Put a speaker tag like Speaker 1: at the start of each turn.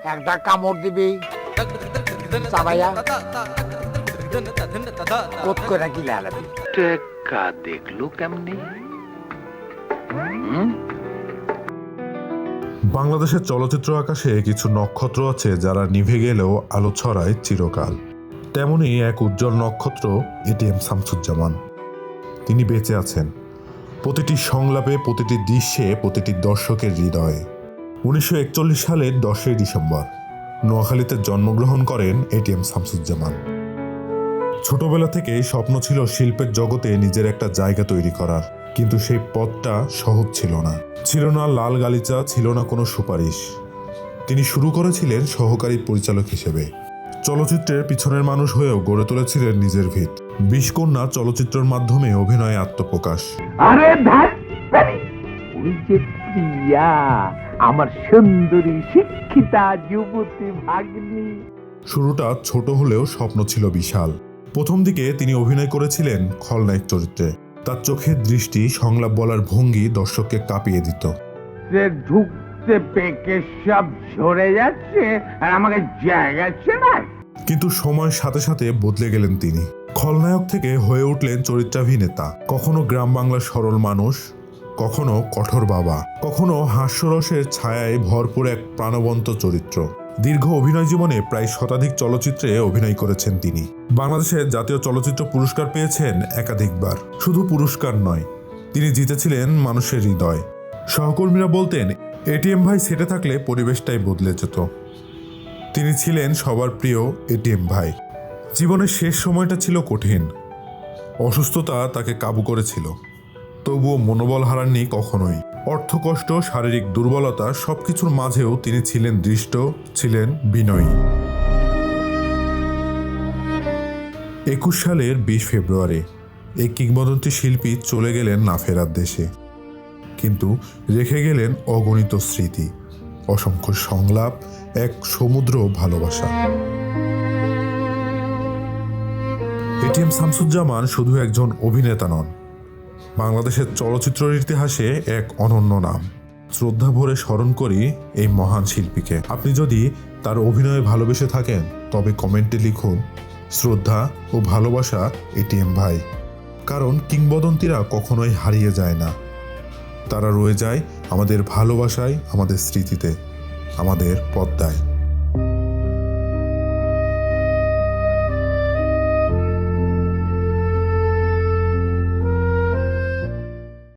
Speaker 1: একটা কামড় দিবি চাবাইয়া কোত করে কি লালাবি।
Speaker 2: টেক্কা দেখলো কেমনি?
Speaker 3: বাংলাদেশের চলচ্চিত্র আকাশে কিছু নক্ষত্র আছে যারা নিভে গেলেও আলো ছড়ায় চিরকাল। তেমনই এক উজ্জ্বল নক্ষত্র এটিএম শামসুজ্জামান। তিনি বেঁচে আছেন প্রতিটি সংলাপে, প্রতিটি দৃশ্যে, প্রতিটি দর্শকের হৃদয়ে। 1941 সালের 10ই ডিসেম্বর নোয়াখালীতে জন্মগ্রহণ করেন এটিএম শামসুজ্জামান। ছোটবেলা থেকেই স্বপ্ন ছিল শিল্পের জগতে নিজের একটা জায়গা তৈরি করার, কিন্তু সেই পথটা সহজ ছিল না। ছিল না লাল গালিচা, ছিল না কোনো সুপারিশ। তিনি শুরু করেছিলেন সহকারী পরিচালক হিসেবে। চলচ্চিত্রের পিছনের মানুষ হয়েও গড়ে তুলেছিলেন নিজের ভিত। 20 কন্যা চলচ্চিত্রের মাধ্যমে অভিনয়ে আত্মপ্রকাশ।
Speaker 2: আরে ওই যে প্রিয়া, আমার সুন্দরী শিক্ষিতা যুবতী ভাগ্নি।
Speaker 3: শুরুটা ছোট হলেও স্বপ্ন ছিল বিশাল। প্রথম দিকে তিনি অভিনয় করেছিলেন খলনায়ক চরিত্রে। তার চোখের দৃষ্টি, সংলাপ বলার ভঙ্গি দর্শককে কাঁপিয়ে দিত।
Speaker 2: সে ঢুকতে পেকে সব ঝরে যাচ্ছে আর আমাকে জায়গাচ্ছে না।
Speaker 3: কিন্তু সময়ের সাথে সাথে বদলে গেলেন তিনি। খলনায়ক থেকে হয়ে উঠলেন চরিত্রাভিনেতা। কখনো গ্রাম বাংলার সরল মানুষ, কখনো কঠোর বাবা, কখনো হাস্যরসের ছায়ায় ভরপুর এক প্রাণবন্ত চরিত্র। দীর্ঘ অভিনয় জীবনে প্রায় শতাধিক চলচ্চিত্রে অভিনয় করেছেন তিনি। বাংলাদেশের জাতীয় চলচ্চিত্র পুরস্কার পেয়েছেন একাধিকবার। শুধু পুরস্কার নয়, তিনি জিতেছিলেন মানুষের হৃদয়। সহকর্মীরা বলতেন, এটিএম ভাই সেটে থাকলে পরিবেশটাই বদলে যেত। তিনি ছিলেন সবার প্রিয় এটিএম ভাই। জীবনের শেষ সময়টা ছিল কঠিন। অসুস্থতা তাকে কাবু করেছিল, তবুও মনোবল হারাননি কখনোই। অর্থকষ্ট, শারীরিক দুর্বলতা সবকিছুর মাঝেও তিনি ছিলেন দৃষ্ট, ছিলেন বিনয়ী। 21 সালের 20 ফেব্রুয়ারি এই কিংবদন্তি শিল্পী চলে গেলেন না ফেরার দেশে, কিন্তু রেখে গেলেন অগণিত স্মৃতি, অসংখ্য সংলাপ, এক সমুদ্র ভালোবাসা। এটিএম শামসুজ্জামান শুধু একজন অভিনেতা নন, বাংলাদেশের চলচ্চিত্রের ইতিহাসে এক অনন্য নাম। শ্রদ্ধা ভরে স্মরণ করি এই মহান শিল্পীকে। আপনি যদি তার অভিনয়ে ভালোবেসে থাকেন, তবে কমেন্টে লিখুন শ্রদ্ধা ও ভালোবাসা এটিএম ভাই। কারণ কিংবদন্তিরা কখনোই হারিয়ে যায় না, তারা রয়ে যায় আমাদের ভালোবাসায়, আমাদের স্মৃতিতে, আমাদের পদ্মায়।